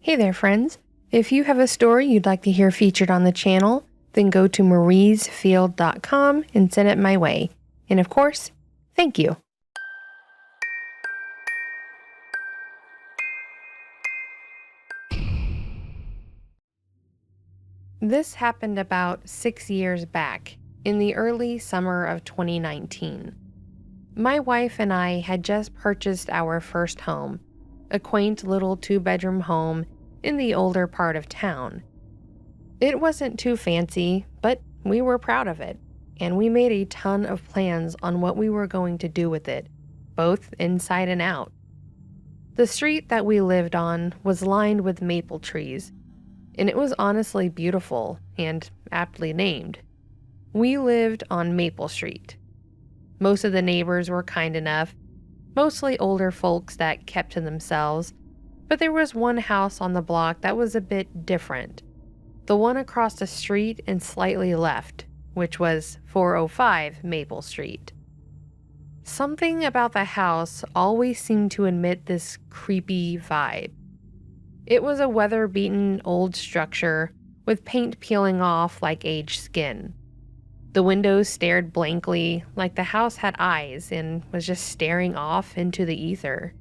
Hey there, friends. If you have a story you'd like to hear featured on the channel, then go to mariesfield.com and send it my way. And of course, thank you. This happened about 6 years back, in the early summer of 2019. My wife and I had just purchased our first home, a quaint little 2-bedroom home in the older part of town. It wasn't too fancy, but we were proud of it, and we made a ton of plans on what we were going to do with it, both inside and out. The street that we lived on was lined with maple trees, and it was honestly beautiful and aptly named. We lived on Maple Street. Most of the neighbors were kind enough, mostly older folks that kept to themselves, but there was one house on the block that was a bit different. The one across the street and slightly left, which was 405 Maple Street. Something about the house always seemed to emit this creepy vibe. It was a weather-beaten old structure with paint peeling off like aged skin. The windows stared blankly, like the house had eyes and was just staring off into the ether.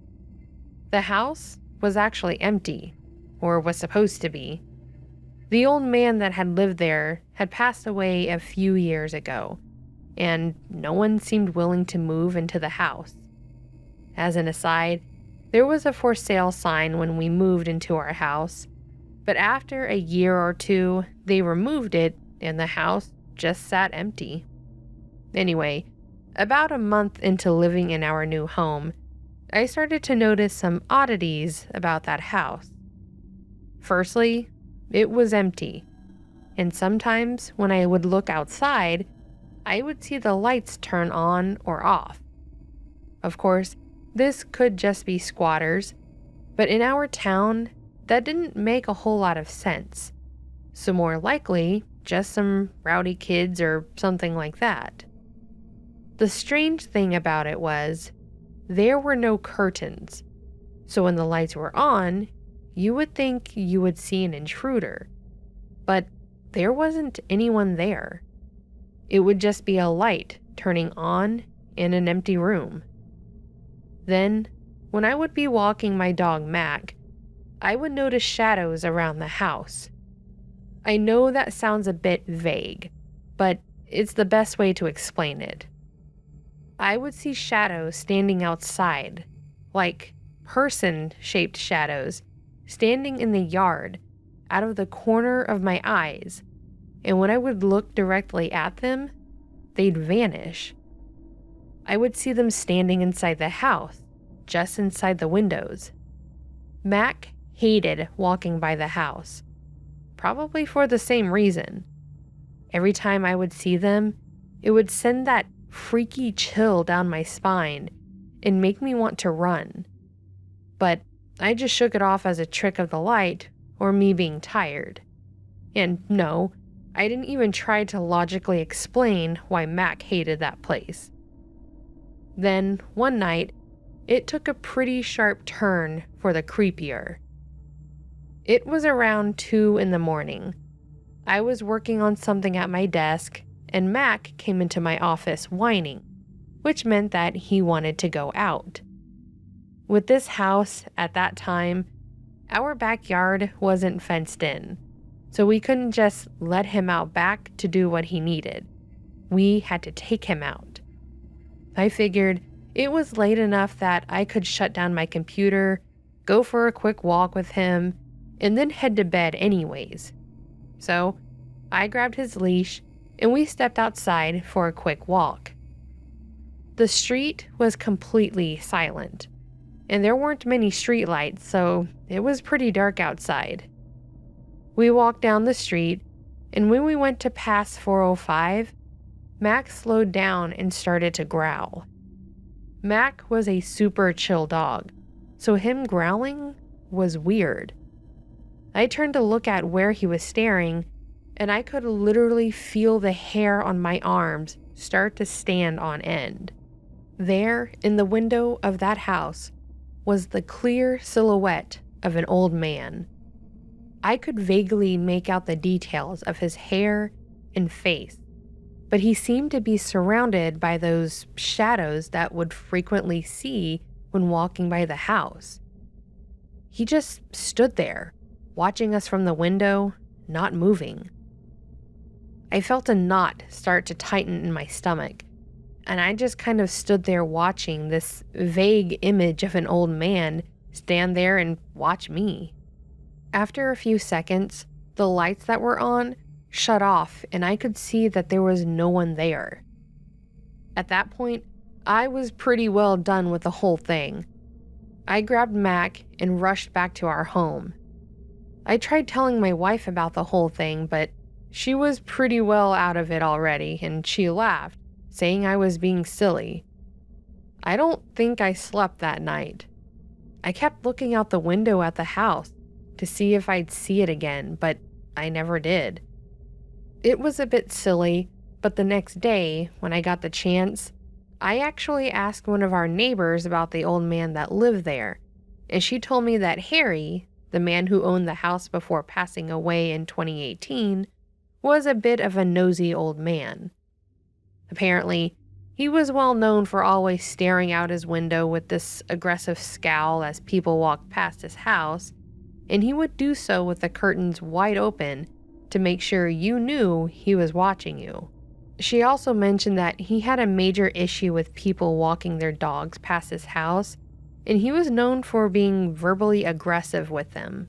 The house was actually empty, or was supposed to be. The old man that had lived there had passed away a few years ago, and no one seemed willing to move into the house. As an aside, there was a for sale sign when we moved into our house, but after a year or two, they removed it and the house just sat empty. Anyway, about a month into living in our new home, I started to notice some oddities about that house. Firstly, it was empty, and sometimes when I would look outside, I would see the lights turn on or off. Of course, this could just be squatters, but in our town, that didn't make a whole lot of sense. So more likely, just some rowdy kids or something like that. The strange thing about it was, there were no curtains, so when the lights were on, you would think you would see an intruder, but there wasn't anyone there. It would just be a light turning on in an empty room. Then, when I would be walking my dog Mac, I would notice shadows around the house. I know that sounds a bit vague, but it's the best way to explain it. I would see shadows standing outside, like person-shaped shadows, standing in the yard, out of the corner of my eyes, and when I would look directly at them, they'd vanish. I would see them standing inside the house, just inside the windows. Mac hated walking by the house, probably for the same reason. Every time I would see them, it would send that freaky chill down my spine and make me want to run. But I just shook it off as a trick of the light or me being tired. And no, I didn't even try to logically explain why Mac hated that place. Then, one night, it took a pretty sharp turn for the creepier. It was around 2 in the morning. I was working on something at my desk, and Mac came into my office whining, which meant that he wanted to go out. With this house, at that time, our backyard wasn't fenced in, so we couldn't just let him out back to do what he needed. We had to take him out. I figured it was late enough that I could shut down my computer, go for a quick walk with him, and then head to bed anyways. So, I grabbed his leash, and we stepped outside for a quick walk. The street was completely silent, and there weren't many streetlights, so it was pretty dark outside. We walked down the street, and when we went to pass 405, Mac slowed down and started to growl. Mac was a super chill dog, so him growling was weird. I turned to look at where he was staring, and I could literally feel the hair on my arms start to stand on end. There, in the window of that house, was the clear silhouette of an old man, I could vaguely make out the details of his hair and face, but he seemed to be surrounded by those shadows that would frequently see when walking by the house. He just stood there, watching us from the window, not moving. I felt a knot start to tighten in my stomach, and I just kind of stood there watching this vague image of an old man stand there and watch me. After a few seconds, the lights that were on shut off and I could see that there was no one there. At that point, I was pretty well done with the whole thing. I grabbed Mac and rushed back to our home. I tried telling my wife about the whole thing, but she was pretty well out of it already, and she laughed, saying I was being silly. I don't think I slept that night. I kept looking out the window at the house to see if I'd see it again, but I never did. It was a bit silly, but the next day, when I got the chance, I actually asked one of our neighbors about the old man that lived there, and she told me that Harry, the man who owned the house before passing away in 2018, was a bit of a nosy old man. Apparently, he was well known for always staring out his window with this aggressive scowl as people walked past his house, and he would do so with the curtains wide open to make sure you knew he was watching you. She also mentioned that he had a major issue with people walking their dogs past his house, and he was known for being verbally aggressive with them.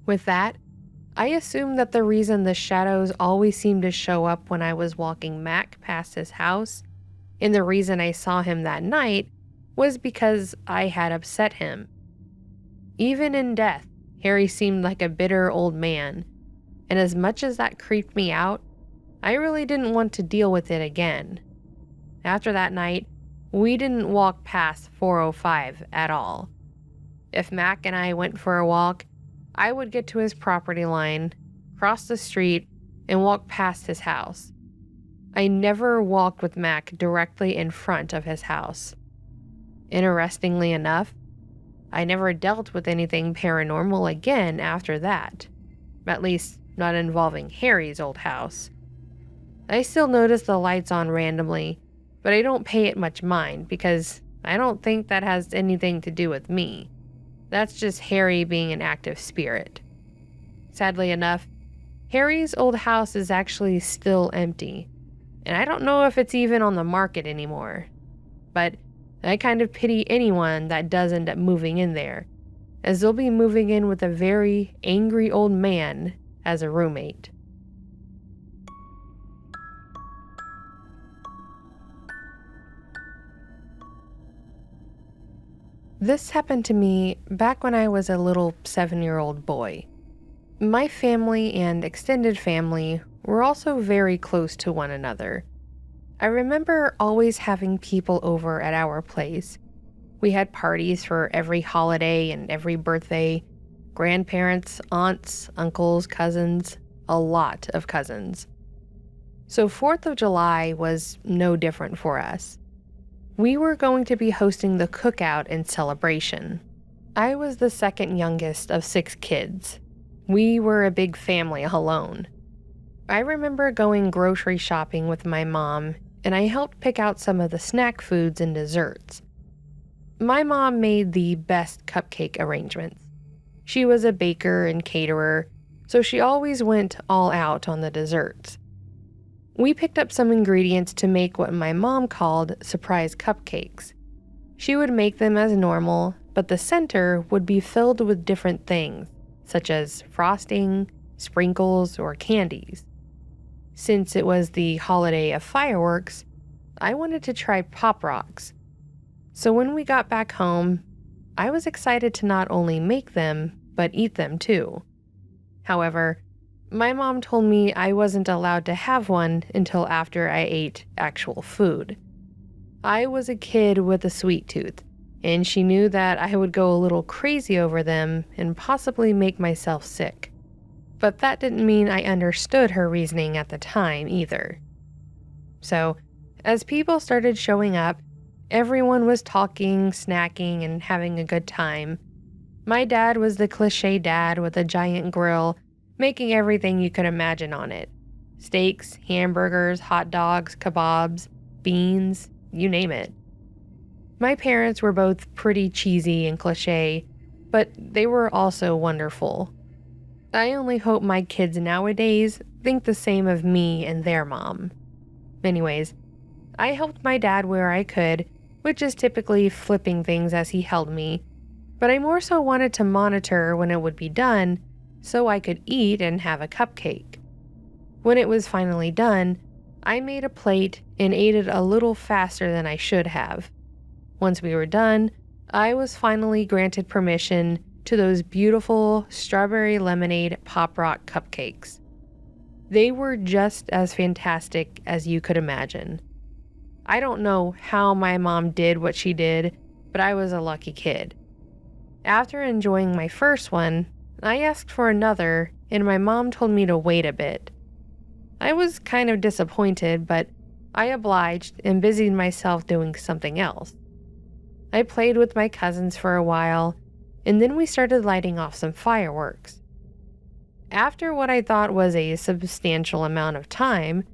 With that, I assumed that the reason the shadows always seemed to show up when I was walking Mac past his house, and the reason I saw him that night, was because I had upset him. Even in death, Harry seemed like a bitter old man, and as much as that creeped me out, I really didn't want to deal with it again. After that night, we didn't walk past 405 at all. If Mac and I went for a walk, I would get to his property line, cross the street, and walk past his house. I never walked with Mac directly in front of his house. Interestingly enough, I never dealt with anything paranormal again after that, at least not involving Harry's old house. I still notice the lights on randomly, but I don't pay it much mind because I don't think that has anything to do with me. That's just Harry being an active spirit. Sadly enough, Harry's old house is actually still empty, and I don't know if it's even on the market anymore. But I kind of pity anyone that does end up moving in there, as they'll be moving in with a very angry old man as a roommate. This happened to me back when I was a little 7-year-old boy. My family and extended family were also very close to one another. I remember always having people over at our place. We had parties for every holiday and every birthday, grandparents, aunts, uncles, cousins, a lot of cousins. So 4th of July was no different for us. We were going to be hosting the cookout and celebration. I was the second youngest of 6 kids. We were a big family alone. I remember going grocery shopping with my mom, and I helped pick out some of the snack foods and desserts. My mom made the best cupcake arrangements. She was a baker and caterer, so she always went all out on the desserts. We picked up some ingredients to make what my mom called surprise cupcakes. She would make them as normal, but the center would be filled with different things, such as frosting, sprinkles, or candies. Since it was the holiday of fireworks, I wanted to try Pop Rocks. So when we got back home, I was excited to not only make them, but eat them too. However, my mom told me I wasn't allowed to have one until after I ate actual food. I was a kid with a sweet tooth, and she knew that I would go a little crazy over them and possibly make myself sick. But that didn't mean I understood her reasoning at the time either. So, as people started showing up, everyone was talking, snacking, and having a good time. My dad was the cliche dad with a giant grill, making everything you could imagine on it. Steaks, hamburgers, hot dogs, kebabs, beans, you name it. My parents were both pretty cheesy and cliche, but they were also wonderful. I only hope my kids nowadays think the same of me and their mom. Anyways, I helped my dad where I could, which is typically flipping things as he held me, but I more so wanted to monitor when it would be done so I could eat and have a cupcake. When it was finally done, I made a plate and ate it a little faster than I should have. Once we were done, I was finally granted permission to those beautiful strawberry lemonade pop rock cupcakes. They were just as fantastic as you could imagine. I don't know how my mom did what she did, but I was a lucky kid. After enjoying my first one, I asked for another, and my mom told me to wait a bit. I was kind of disappointed, but I obliged and busied myself doing something else. I played with my cousins for a while, and then we started lighting off some fireworks. After what I thought was a substantial amount of time,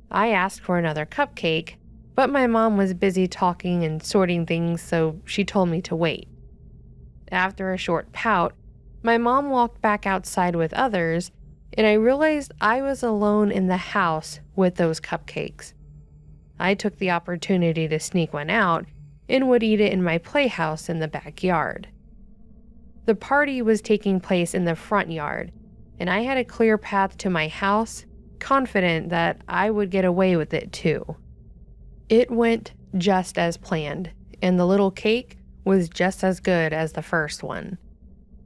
I asked for another cupcake, but my mom was busy talking and sorting things, so she told me to wait. After a short pout, my mom walked back outside with others, and I realized I was alone in the house with those cupcakes. I took the opportunity to sneak one out and would eat it in my playhouse in the backyard. The party was taking place in the front yard, and I had a clear path to my house, confident that I would get away with it too. It went just as planned, and the little cake was just as good as the first one.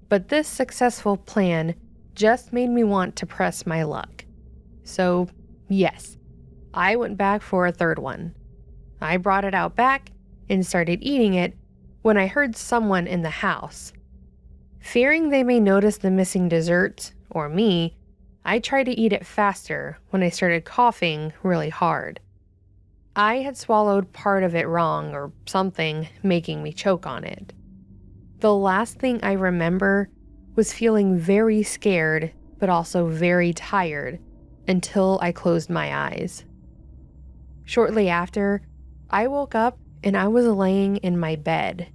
But this successful plan just made me want to press my luck. So, yes, I went back for a third one. I brought it out back and started eating it when I heard someone in the house. Fearing they may notice the missing desserts, or me, I tried to eat it faster when I started coughing really hard. I had swallowed part of it wrong or something, making me choke on it. The last thing I remember was feeling very scared, but also very tired, until I closed my eyes. Shortly after, I woke up and I was laying in my bed.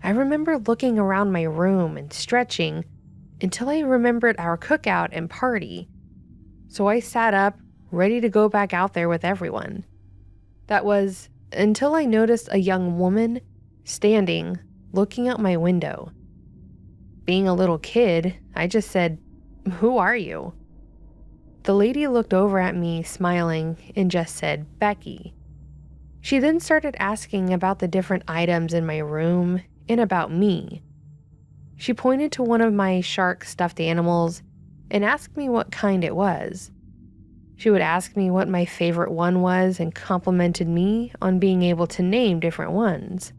I remember looking around my room and stretching until I remembered our cookout and party. So I sat up, ready to go back out there with everyone. That was until I noticed a young woman standing, looking out my window. Being a little kid, I just said, "Who are you?" The lady looked over at me, smiling, and just said, "Becky." She then started asking about the different items in my room and about me. She pointed to one of my shark stuffed animals and asked me what kind it was. She would ask me what my favorite one was and complimented me on being able to name different ones.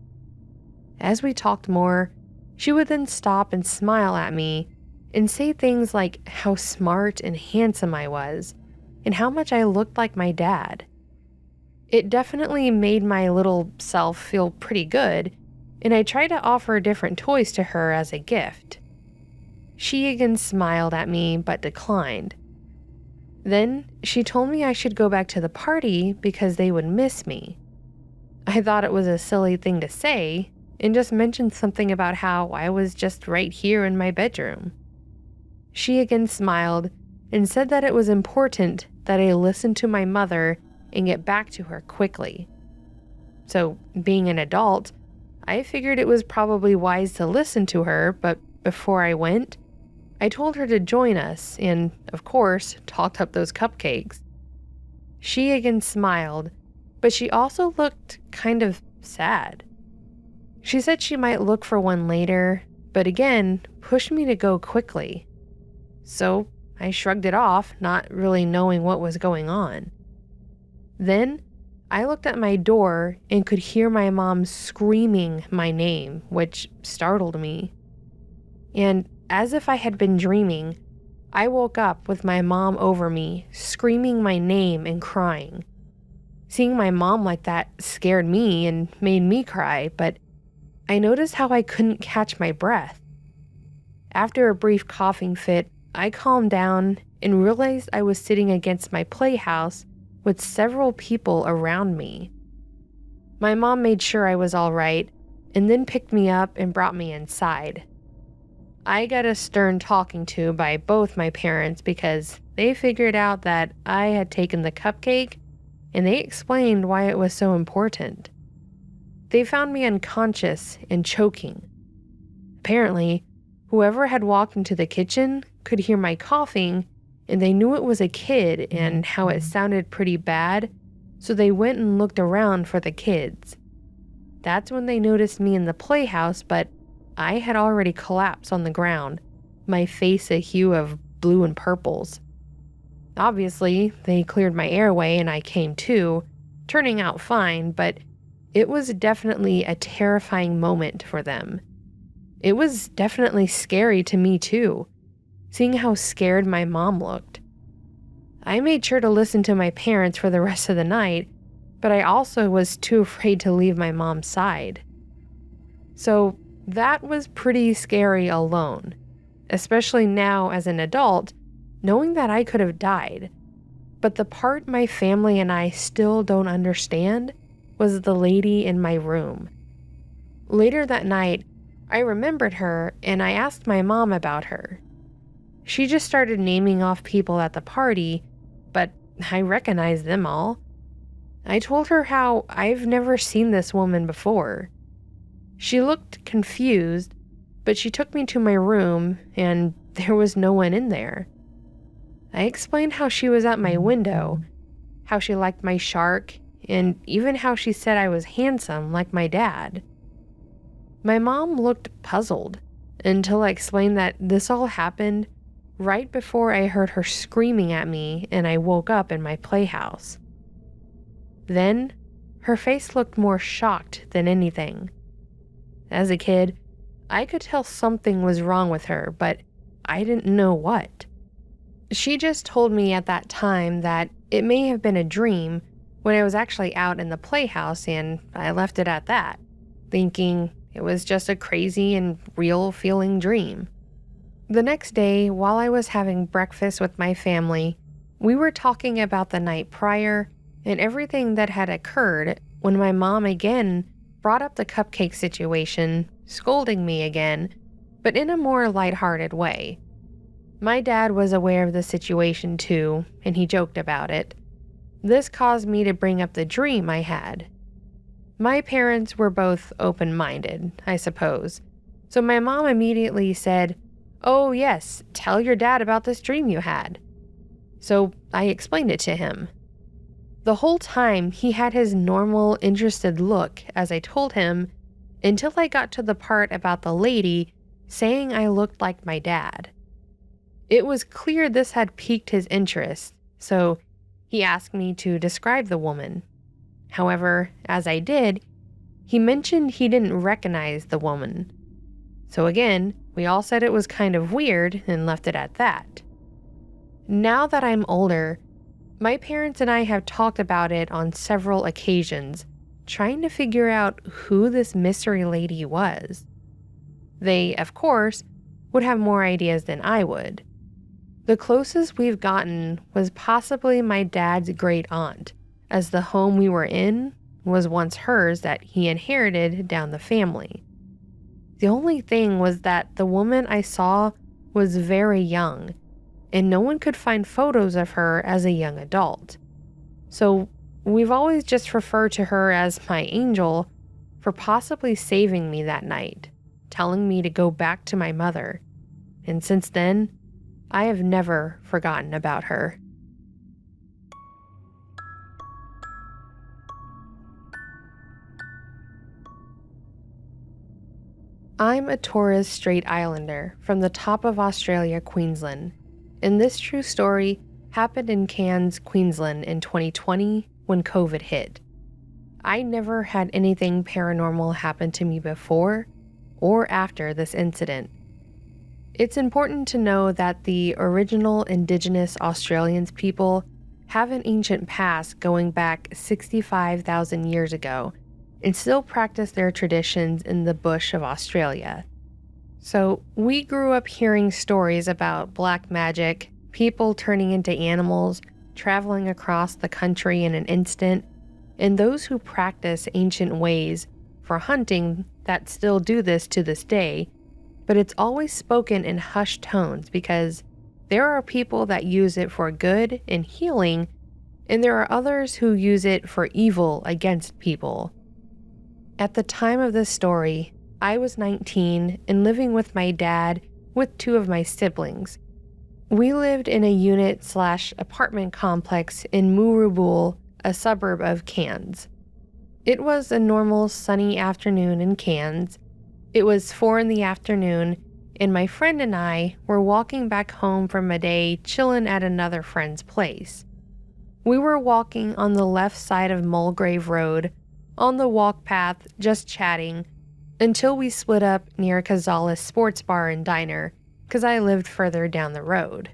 As we talked more, she would then stop and smile at me and say things like how smart and handsome I was and how much I looked like my dad. It definitely made my little self feel pretty good, and I tried to offer different toys to her as a gift. She again smiled at me but declined. Then she told me I should go back to the party because they would miss me. I thought it was a silly thing to say and just mentioned something about how I was just right here in my bedroom. She again smiled and said that it was important that I listen to my mother and get back to her quickly. So, being an adult, I figured it was probably wise to listen to her, but before I went, I told her to join us and, of course, talked up those cupcakes. She again smiled, but she also looked kind of sad. She said she might look for one later, but again, pushed me to go quickly. So I shrugged it off, not really knowing what was going on. Then I looked at my door and could hear my mom screaming my name, which startled me. And as if I had been dreaming, I woke up with my mom over me, screaming my name and crying. Seeing my mom like that scared me and made me cry, but I noticed how I couldn't catch my breath. After a brief coughing fit, I calmed down and realized I was sitting against my playhouse with several people around me. My mom made sure I was all right and then picked me up and brought me inside. I got a stern talking to by both my parents because they figured out that I had taken the cupcake, and they explained why it was so important. They found me unconscious and choking. Apparently, whoever had walked into the kitchen could hear my coughing, and they knew it was a kid and how it sounded pretty bad, so they went and looked around for the kids. That's when they noticed me in the playhouse, but I had already collapsed on the ground, my face a hue of blue and purples. Obviously, they cleared my airway and I came to, turning out fine, but it was definitely a terrifying moment for them. It was definitely scary to me too, seeing how scared my mom looked. I made sure to listen to my parents for the rest of the night, but I also was too afraid to leave my mom's side. So that was pretty scary alone, especially now as an adult, knowing that I could have died. But the part my family and I still don't understand was the lady in my room. Later that night, I remembered her and I asked my mom about her. She just started naming off people at the party, but I recognized them all. I told her how I've never seen this woman before. She looked confused, but she took me to my room and there was no one in there. I explained how she was at my window, how she liked my shark, and even how she said I was handsome like my dad. My mom looked puzzled until I explained that this all happened right before I heard her screaming at me and I woke up in my playhouse. Then, her face looked more shocked than anything. As a kid, I could tell something was wrong with her, but I didn't know what. She just told me at that time that it may have been a dream when I was actually out in the playhouse, and I left it at that, thinking it was just a crazy and real feeling dream. The next day, while I was having breakfast with my family, we were talking about the night prior and everything that had occurred when my mom again brought up the cupcake situation, scolding me again, but in a more lighthearted way. My dad was aware of the situation too, and he joked about it. This caused me to bring up the dream I had. My parents were both open-minded, I suppose, so my mom immediately said, "Oh yes, tell your dad about this dream you had." So I explained it to him. The whole time, he had his normal, interested look as I told him, until I got to the part about the lady saying I looked like my dad. It was clear this had piqued his interest, so he asked me to describe the woman. However, as I did, he mentioned he didn't recognize the woman. So again, we all said it was kind of weird and left it at that. Now that I'm older, my parents and I have talked about it on several occasions, trying to figure out who this mystery lady was. They, of course, would have more ideas than I would. The closest we've gotten was possibly my dad's great aunt, as the home we were in was once hers that he inherited down the family. The only thing was that the woman I saw was very young, and no one could find photos of her as a young adult. So we've always just referred to her as my angel for possibly saving me that night, telling me to go back to my mother. And since then, I have never forgotten about her. I'm a Torres Strait Islander from the top of Australia, Queensland, and this true story happened in Cairns, Queensland in 2020 when COVID hit. I never had anything paranormal happen to me before or after this incident. It's important to know that the original Indigenous Australians people have an ancient past going back 65,000 years ago and still practice their traditions in the bush of Australia. So, we grew up hearing stories about black magic, people turning into animals, traveling across the country in an instant, and those who practice ancient ways for hunting that still do this to this day, but it's always spoken in hushed tones because there are people that use it for good and healing, and there are others who use it for evil against people. At the time of this story, I was 19 and living with my dad with two of my siblings. We lived in a unit/apartment complex in Murubul, a suburb of Cairns. It was a normal sunny afternoon in Cairns. It was 4 in the afternoon, and my friend and I were walking back home from a day chillin' at another friend's place. We were walking on the left side of Mulgrave Road, on the walk path, just chatting, until we split up near Cazales Sports Bar and Diner, because I lived further down the road.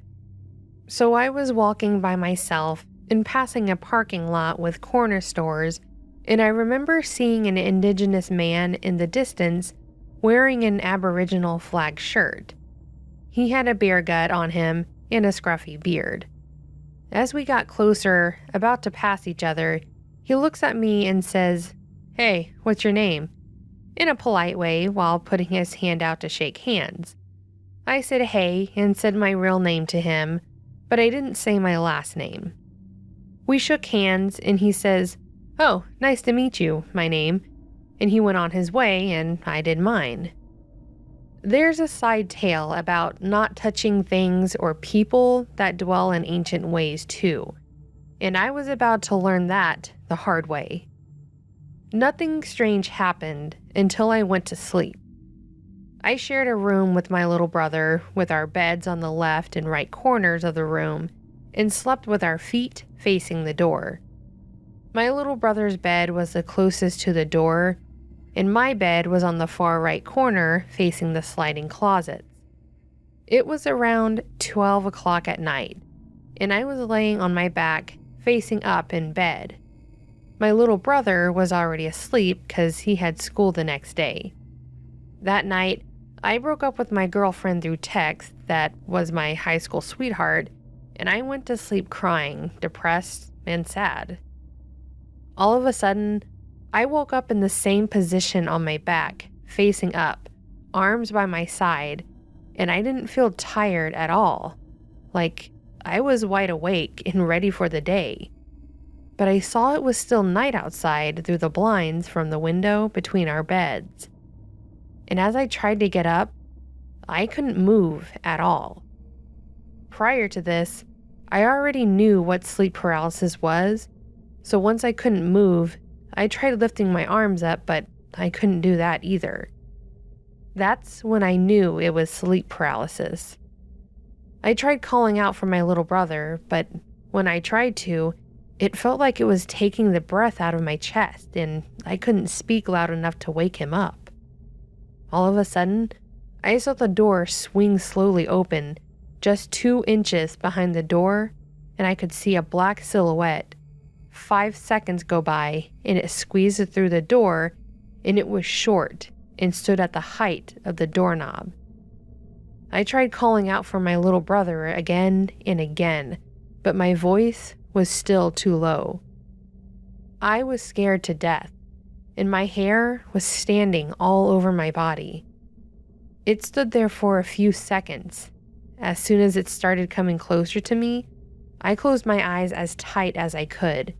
So I was walking by myself and passing a parking lot with corner stores, and I remember seeing an indigenous man in the distance wearing an Aboriginal flag shirt. He had a bear gut on him and a scruffy beard. As we got closer, about to pass each other, he looks at me and says, "Hey, what's your name?" in a polite way while putting his hand out to shake hands. I said hey and said my real name to him, but I didn't say my last name. We shook hands and he says, "Oh, nice to meet you, my name," and he went on his way and I did mine. There's a side tale about not touching things or people that dwell in ancient ways too, and I was about to learn that the hard way. Nothing strange happened until I went to sleep. I shared a room with my little brother, with our beds on the left and right corners of the room, and slept with our feet facing the door. My little brother's bed was the closest to the door, and my bed was on the far right corner facing the sliding closets. It was around 12 o'clock at night, and I was laying on my back facing up in bed. My little brother was already asleep because he had school the next day. That night, I broke up with my girlfriend through text that was my high school sweetheart, and I went to sleep crying, depressed, and sad. All of a sudden, I woke up in the same position on my back, facing up, arms by my side, and I didn't feel tired at all. Like, I was wide awake and ready for the day. But I saw it was still night outside through the blinds from the window between our beds. And as I tried to get up, I couldn't move at all. Prior to this, I already knew what sleep paralysis was, so once I couldn't move, I tried lifting my arms up, but I couldn't do that either. That's when I knew it was sleep paralysis. I tried calling out for my little brother, but when I tried to, it felt like it was taking the breath out of my chest, and I couldn't speak loud enough to wake him up. All of a sudden, I saw the door swing slowly open, just 2 inches behind the door, and I could see a black silhouette. 5 seconds go by, and it squeezed through the door, and it was short and stood at the height of the doorknob. I tried calling out for my little brother again and again, but my voice was still too low. I was scared to death, and my hair was standing all over my body. It stood there for a few seconds. As soon as it started coming closer to me, I closed my eyes as tight as I could.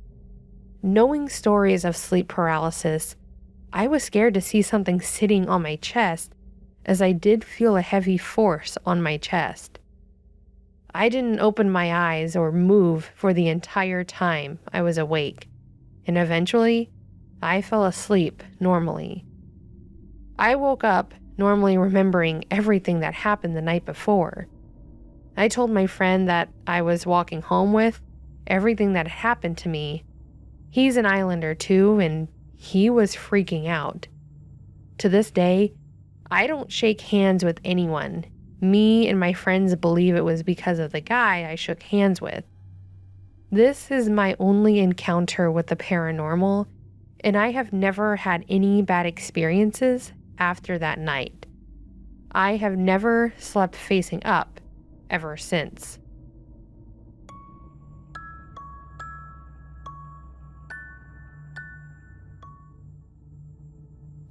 Knowing stories of sleep paralysis, I was scared to see something sitting on my chest, as I did feel a heavy force on my chest. I didn't open my eyes or move for the entire time I was awake, and eventually, I fell asleep normally. I woke up normally remembering everything that happened the night before. I told my friend that I was walking home with everything that happened to me. He's an islander too, and he was freaking out. To this day, I don't shake hands with anyone. Me and my friends believe it was because of the guy I shook hands with. This is my only encounter with the paranormal, and I have never had any bad experiences after that night. I have never slept facing up ever since.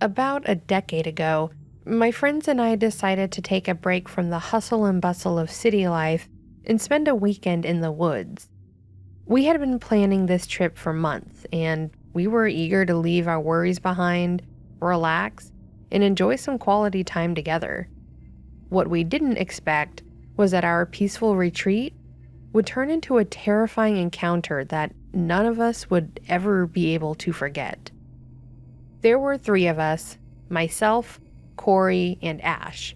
About a decade ago, my friends and I decided to take a break from the hustle and bustle of city life and spend a weekend in the woods. We had been planning this trip for months, and we were eager to leave our worries behind, relax, and enjoy some quality time together. What we didn't expect was that our peaceful retreat would turn into a terrifying encounter that none of us would ever be able to forget. There were 3 of us: myself, Corey, and Ash.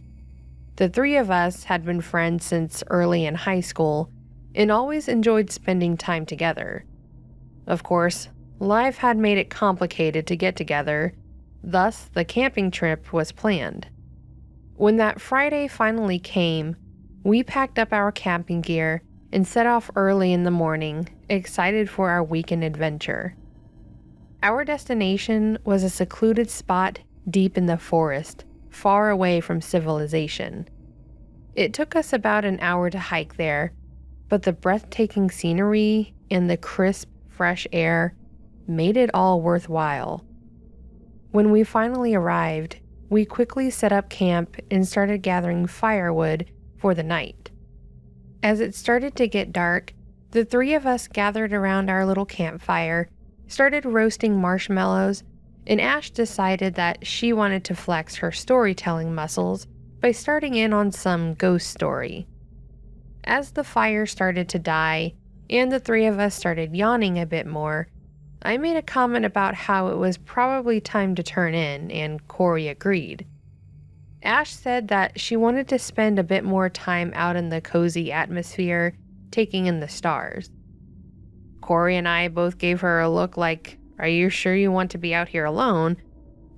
The 3 of us had been friends since early in high school and always enjoyed spending time together. Of course, life had made it complicated to get together, thus the camping trip was planned. When that Friday finally came, we packed up our camping gear and set off early in the morning, excited for our weekend adventure. Our destination was a secluded spot deep in the forest, far away from civilization. It took us about an hour to hike there, but the breathtaking scenery and the crisp, fresh air made it all worthwhile. When we finally arrived, we quickly set up camp and started gathering firewood for the night. As it started to get dark, the 3 of us gathered around our little campfire, started roasting marshmallows, and Ash decided that she wanted to flex her storytelling muscles by starting in on some ghost story. As the fire started to die, and the 3 of us started yawning a bit more, I made a comment about how it was probably time to turn in, and Corey agreed. Ash said that she wanted to spend a bit more time out in the cozy atmosphere, taking in the stars. Corey and I both gave her a look like, "Are you sure you want to be out here alone?"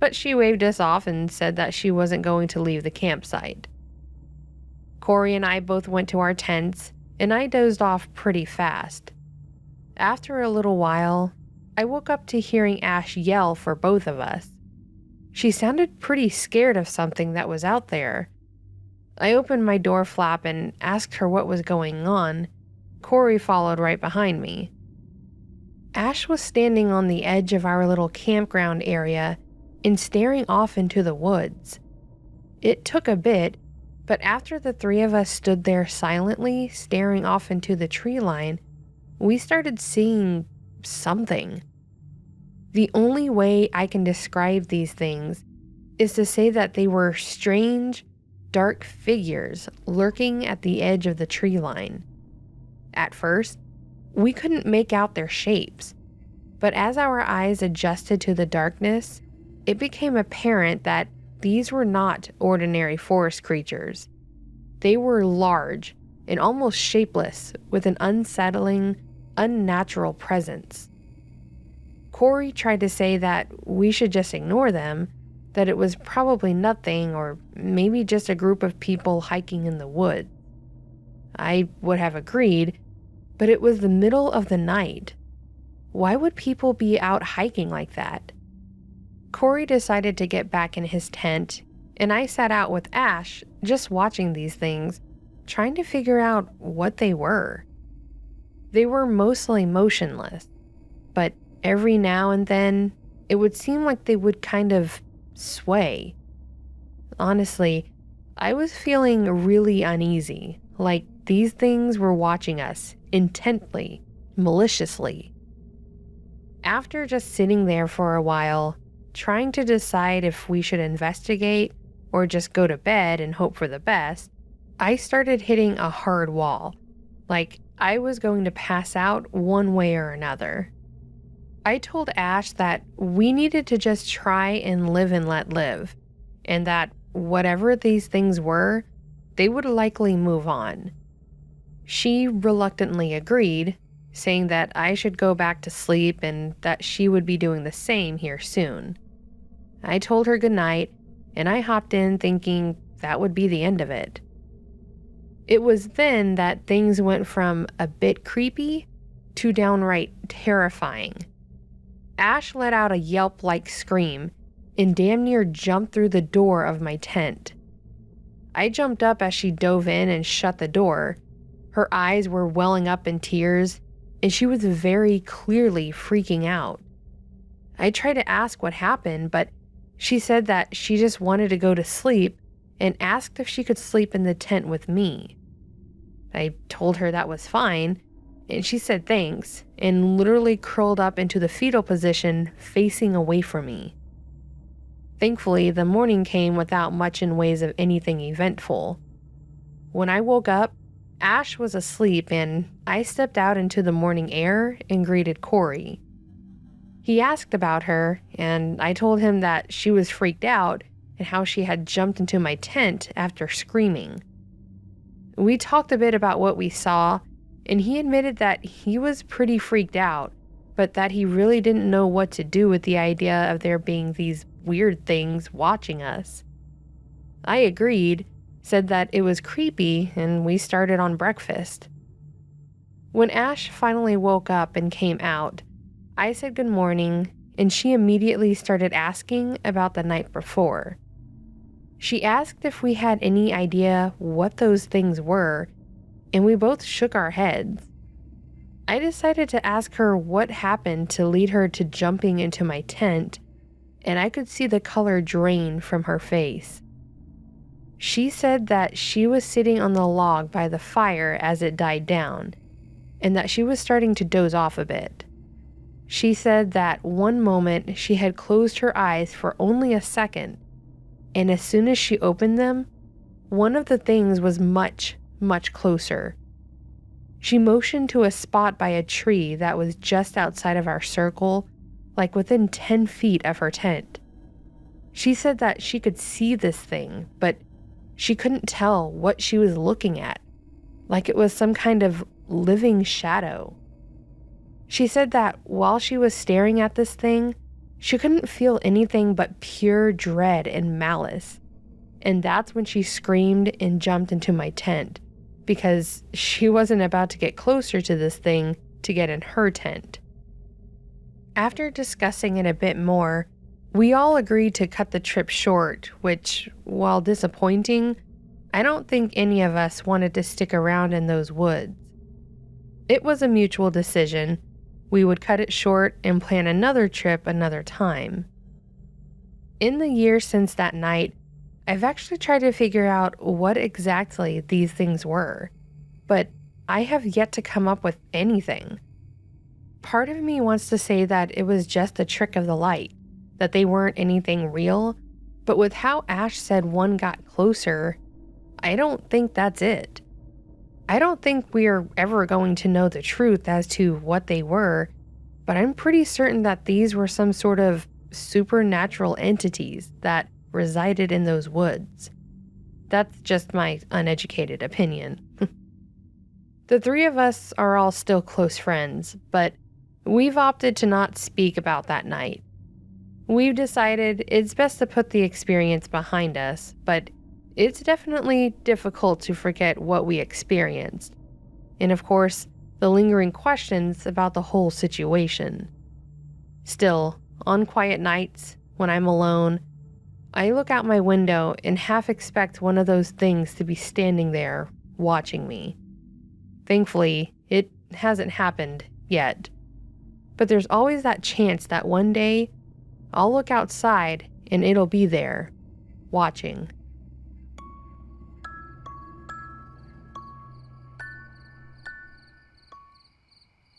But she waved us off and said that she wasn't going to leave the campsite. Corey and I both went to our tents, and I dozed off pretty fast. After a little while, I woke up to hearing Ash yell for both of us. She sounded pretty scared of something that was out there. I opened my door flap and asked her what was going on. Corey followed right behind me. Ash was standing on the edge of our little campground area and staring off into the woods. It took a bit, but after the 3 of us stood there silently staring off into the tree line, we started seeing something. The only way I can describe these things is to say that they were strange, dark figures lurking at the edge of the tree line. At first, we couldn't make out their shapes, but as our eyes adjusted to the darkness, it became apparent that these were not ordinary forest creatures. They were large and almost shapeless, with an unsettling, unnatural presence. Corey tried to say that we should just ignore them, that it was probably nothing, or maybe just a group of people hiking in the woods. I would have agreed, but it was the middle of the night. Why would people be out hiking like that? Corey decided to get back in his tent, and I sat out with Ash, just watching these things, trying to figure out what they were. They were mostly motionless, but every now and then, it would seem like they would kind of sway. Honestly, I was feeling really uneasy, like these things were watching us intently, maliciously. After just sitting there for a while, trying to decide if we should investigate or just go to bed and hope for the best, I started hitting a hard wall, like I was going to pass out one way or another. I told Ash that we needed to just try and live and let live, and that whatever these things were, they would likely move on. She reluctantly agreed, saying that I should go back to sleep and that she would be doing the same here soon. I told her goodnight, and I hopped in thinking that would be the end of it. It was then that things went from a bit creepy to downright terrifying. Ash let out a yelp-like scream and damn near jumped through the door of my tent. I jumped up as she dove in and shut the door. Her eyes were welling up in tears, and she was very clearly freaking out. I tried to ask what happened, but she said that she just wanted to go to sleep and asked if she could sleep in the tent with me. I told her that was fine, and she said thanks and literally curled up into the fetal position facing away from me. Thankfully, the morning came without much in ways of anything eventful. When I woke up, Ash was asleep and I stepped out into the morning air and greeted Corey. He asked about her, and I told him that she was freaked out and how she had jumped into my tent after screaming. We talked a bit about what we saw, and he admitted that he was pretty freaked out, but that he really didn't know what to do with the idea of there being these weird things watching us. I agreed, said that it was creepy, and we started on breakfast. When Ash finally woke up and came out, I said good morning, and she immediately started asking about the night before. She asked if we had any idea what those things were, and we both shook our heads. I decided to ask her what happened to lead her to jumping into my tent, and I could see the color drain from her face. She said that she was sitting on the log by the fire as it died down, and that she was starting to doze off a bit. She said that one moment she had closed her eyes for only a second, and as soon as she opened them, one of the things was much, much closer. She motioned to a spot by a tree that was just outside of our circle, like within 10 feet of her tent. She said that she could see this thing, but she couldn't tell what she was looking at, like it was some kind of living shadow. She said that while she was staring at this thing, she couldn't feel anything but pure dread and malice. And that's when she screamed and jumped into my tent, because she wasn't about to get closer to this thing to get in her tent. After discussing it a bit more, we all agreed to cut the trip short, which, while disappointing, I don't think any of us wanted to stick around in those woods. It was a mutual decision. We would cut it short and plan another trip another time. In the years since that night, I've actually tried to figure out what exactly these things were, but I have yet to come up with anything. Part of me wants to say that it was just a trick of the light, that they weren't anything real, but with how Ash said one got closer, I don't think that's it. I don't think we are ever going to know the truth as to what they were, but I'm pretty certain that these were some sort of supernatural entities that resided in those woods. That's just my uneducated opinion. The three of us are all still close friends, but we've opted to not speak about that night. We've decided it's best to put the experience behind us, but it's definitely difficult to forget what we experienced. And of course, the lingering questions about the whole situation. Still, on quiet nights, when I'm alone, I look out my window and half expect one of those things to be standing there, watching me. Thankfully, it hasn't happened yet. But there's always that chance that one day, I'll look outside and it'll be there, watching.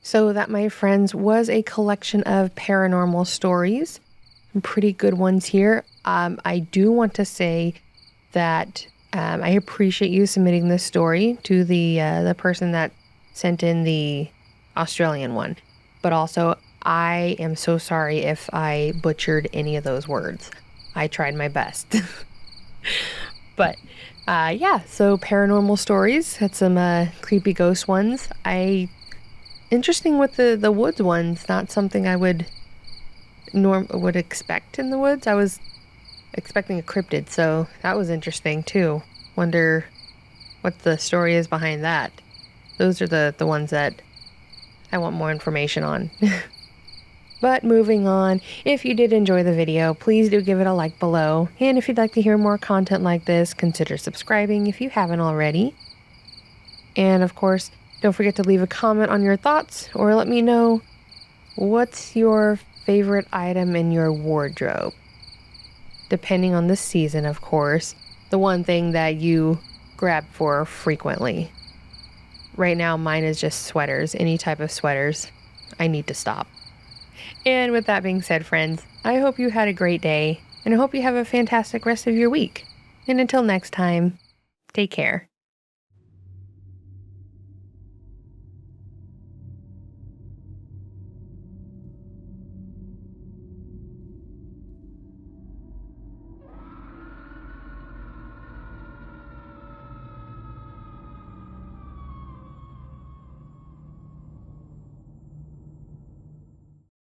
So that, my friends, was a collection of paranormal stories. Some pretty good ones here. I do want to say that I appreciate you submitting this story to the person that sent in the Australian one. But also, I am so sorry if I butchered any of those words. I tried my best. But yeah, so paranormal stories. Had some creepy ghost ones. Interesting with the woods ones. Not something I would expect in the woods. I was expecting a cryptid, so that was interesting too. Wonder what the story is behind that. Those are the ones that I want more information on. But moving on, if you did enjoy the video, please do give it a like below. And if you'd like to hear more content like this, consider subscribing if you haven't already. And of course, don't forget to leave a comment on your thoughts or let me know what's your favorite item in your wardrobe. Depending on the season, of course, the one thing that you grab for frequently. Right now, mine is just sweaters, any type of sweaters. I need to stop. And with that being said, friends, I hope you had a great day, and I hope you have a fantastic rest of your week. And until next time, take care.